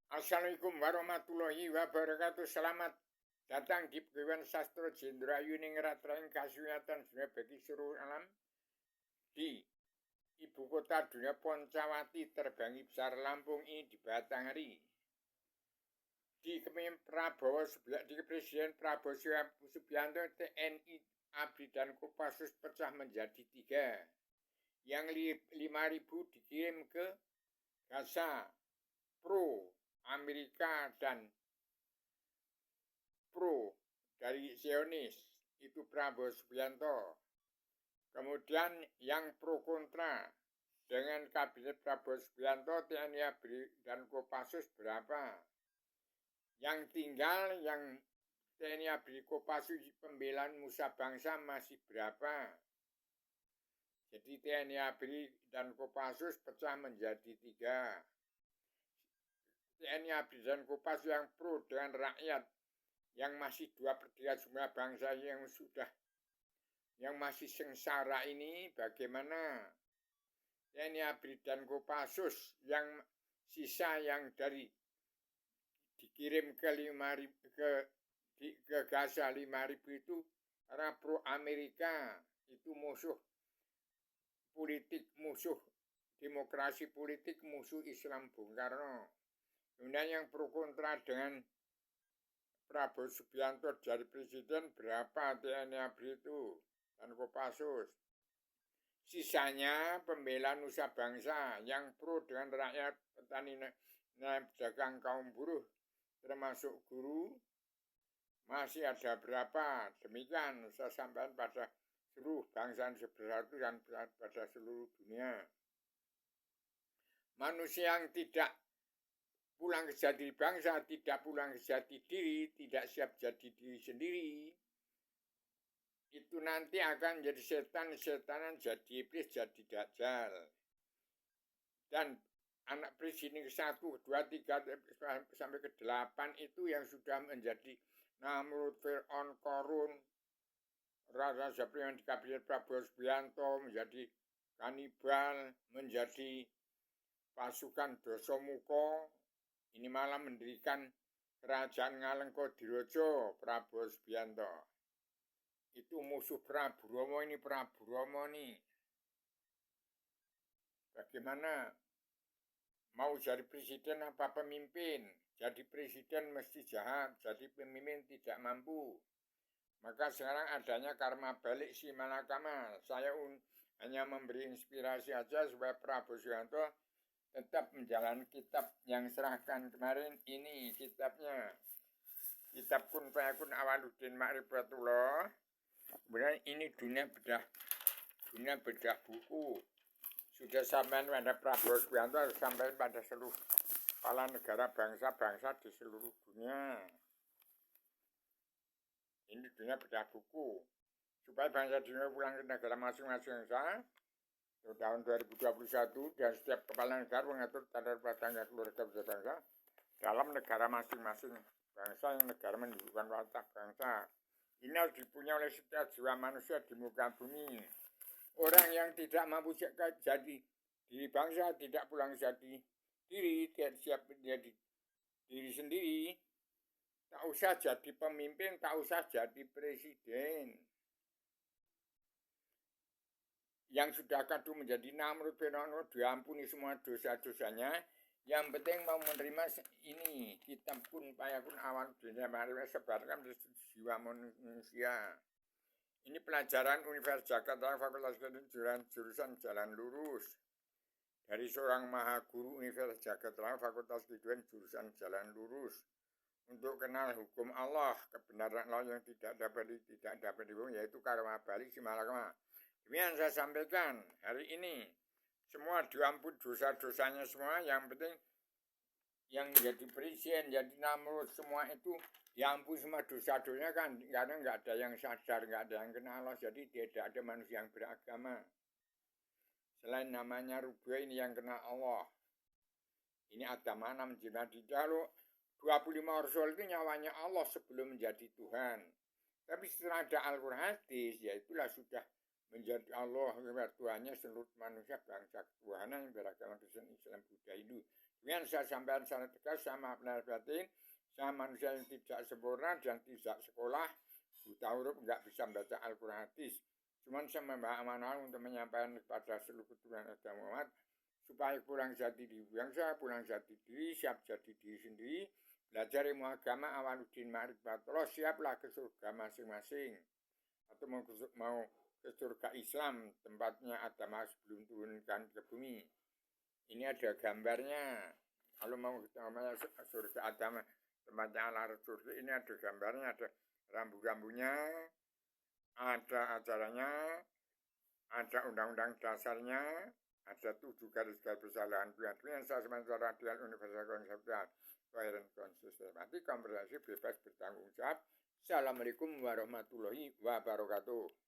Assalamualaikum warahmatullahi wabarakatuh. Selamat datang di Pegawaian Sastra Jenderal Yuningrat Raing Kasunyatan Dunia bagi seluruh alam di Ibu Kota Dunia Poncawati terbangi besar Lampung ini di Batanghari. Di Presiden Prabowo Subianto, TNI ABRI dan Kopassus pecah menjadi 3. Yang 5.000 dikirim ke Gaza, pro Amerika dan pro dari Zionis, itu Prabowo Subianto. Kemudian yang pro kontra dengan kabinet Prabowo Subianto, TNI ABRI dan Kopassus berapa? Yang tinggal yang TNI ABRI Kopassus pembelaan Nusa Bangsa masih berapa? Jadi TNI ABRI dan Kopassus pecah menjadi 3. TNI ABRI dan Kopassus yang pro dengan rakyat, yang masih 2/3 jumlah bangsa yang masih sengsara ini bagaimana? TNI ABRI dan Kopassus yang sisa yang dikirim ke Gaza 5.000 itu karena pro Amerika, itu musuh politik, musuh demokrasi politik, musuh Islam Bung Karno. Kemudian yang pro kontra dengan Prabowo Subianto dari presiden berapa TNI ABRI itu dan Kopassus. Sisanya pembela Nusa Bangsa yang pro dengan rakyat, petani, pedagang, kaum buruh, termasuk guru, masih ada berapa? Demikian saya sampaikan pada seluruh bangsa bersatu dan pada seluruh dunia. Manusia yang tidak pulang ke jati bangsa, tidak pulang ke jati diri, tidak siap jadi diri sendiri, itu nanti akan jadi setan-setanan, jadi iblis, jadi dajjal. Dan anak presiden ke-1, 2, 3 sampai ke-8 itu yang sudah menjadi Namrud, Fir'aun, Korun, Raja Zapri yang di kabinet Prabowo Subianto, menjadi kanibal, menjadi pasukan Dosomuko. Ini malah mendirikan kerajaan Ngalengko-Dirojo, Prabowo Subianto. Itu musuh Prabu Romo ini, Prabu Romo nih. Bagaimana mau jadi presiden apa pemimpin? Jadi presiden mesti jahat, jadi pemimpin tidak mampu. Maka sekarang adanya karma balik si Malakama. Saya hanya memberi inspirasi aja supaya Prabowo Subianto tetap menjalankan kitab yang serahkan kemarin. Ini kitabnya, kitab Kun Fayakun Awaluddin Ma'rifatullah. Kemudian ini dunia bedah buku. Sudah sampai pada Prabowo Subianto, sampai pada seluruh kepala negara, bangsa-bangsa di seluruh dunia. Ini dunia bedah buku. Supaya bangsa dunia pulang ke negara masing-masing tahun 2021, dan setiap kepala negara mengatur tata tangga keluarga bangsa dalam negara masing-masing bangsa, yang negara menunjukkan watak bangsa. Ini harus dipunyai oleh setiap jiwa manusia di muka bumi. Orang yang tidak mampu jadi diri bangsa, tidak pulang jadi diri, tidak siap menjadi diri sendiri, tak usah jadi pemimpin, tak usah jadi presiden. Yang sudah kadung menjadi Namrud, Fir'aun, diampuni semua dosa-dosanya. Yang penting mau menerima ini, kitab Kun Fayakun Awaluddin Ma'rifatullah, sebarkan di jiwa manusia. Ini pelajaran Universitas Jakarta, Fakultas Kedokteran, jurusan Jalan Lurus. Dari seorang maha guru Universitas Jakarta, Fakultas Kedokteran, jurusan Jalan Lurus. Untuk kenal hukum Allah, kebenaran Allah yang tidak dapat dibohong, yaitu karma balik si Malakama. Demikian saya sampaikan hari ini. Semua diampun dosa-dosanya semua. Yang penting yang jadi presiden, jadi Namrud, semua itu diampun semua dosa-dosanya kan. Karena nggak ada yang sadar, nggak ada yang kenal Allah. Jadi tidak ada manusia yang beragama. Selain namanya Rubia, ini yang kenal Allah. Ini Adam 6 menjadi lalu 25 Rasul itu nyawanya Allah sebelum menjadi Tuhan. Tapi setelah ada Al-Quran hadis, ya itulah sudah menjadi Allah, Tuhannya seluruh manusia, bangsa ketuhanan yang beragama Kristen, Islam, Buddha, Hindu. Dengan saya sampaikan secara tegas, sama benar batin, sama manusia yang tidak sempurna dan tidak sekolah, buta huruf, nggak bisa membaca Al-Quran hadis. Cuman saya membawa amanah untuk menyampaikan kepada seluruh keturunan Adam Muhammad, supaya pulang jati diri bangsa, pulang jati diri, siap jadi diri sendiri, belajar ilmu agama, awaluddin ma'rifatullah, siaplah ke surga masing-masing. Atau mau ke surga Islam, tempatnya Adam sebelum turunkan ke bumi. Ini ada gambarnya. Kalau mau ke surga Adam, tempatnya ala surga, ini ada gambarnya, ada rambu-rambunya, ada acaranya, ada undang-undang dasarnya, ada 7 garis-garis besar lahan yang saya sementara radial universal konseptual koheren konsistematik komprehensif bebas bertanggung jawab. Assalamualaikum warahmatullahi wabarakatuh.